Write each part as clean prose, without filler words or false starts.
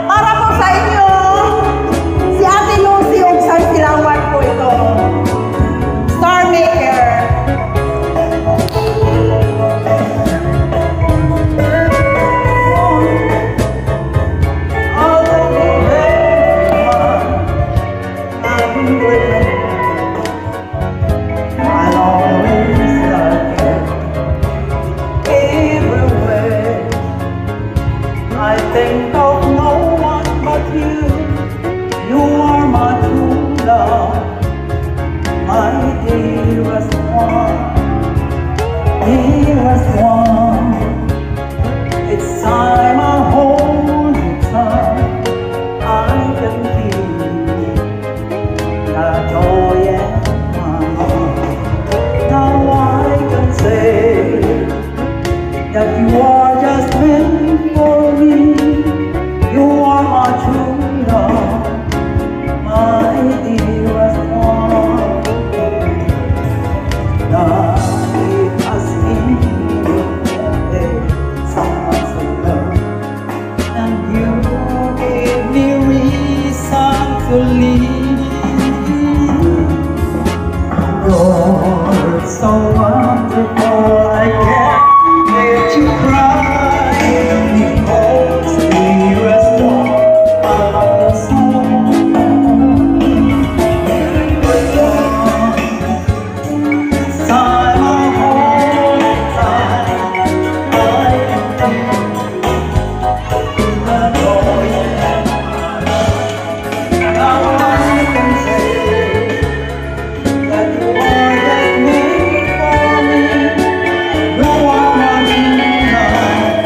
Para po sa inyo, si Ate Lucy o San Silawan po ito. Star Maker. I think of no one but you. You are my true love, my dearest one, dearest one. It's time I hold you tight. I can feel the joy in my heart. Now I can say that you are just meant for me. You are my true love, my dearest one. Life has been someone so love, and you gave me reason to live. You're so wonderful, I can't let you cry. Because dearest one, I love you so. It's time I hold tight. I can feel the joy in my heart. Now I can say that you are just made for me. You are my true love,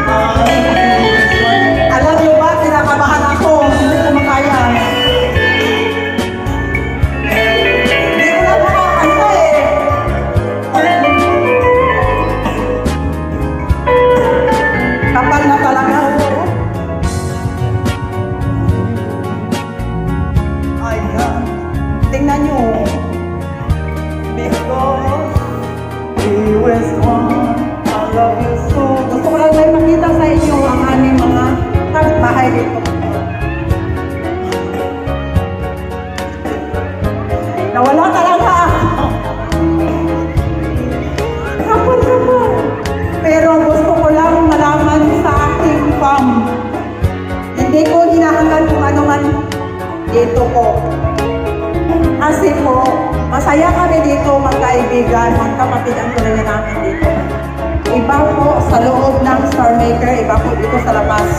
my dearest one. Alam niyo ba, kinakabahan ako. Hindi ko makaya. Hindi ko na makakanta eh. Kapal na talaga ako. Ayan, Tingnan niyo. because dearest one, I love you so. Gusto ko lang may makita sa inyo ang aming mga kapitbahay dito. Nawala talaga ako. Kapal. Pero gusto ko lang malaman sa aking fam. Hindi ko hinahangad kung ano man dito ko. Kasi po, masaya kami dito magkaibigan, magkapatid ang tulad namin dito. Iba po sa loob ng Star Maker, iba po dito sa labas.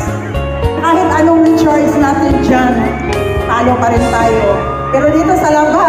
Kahit anong recharge natin dyan, talo pa rin tayo. Pero dito sa labas,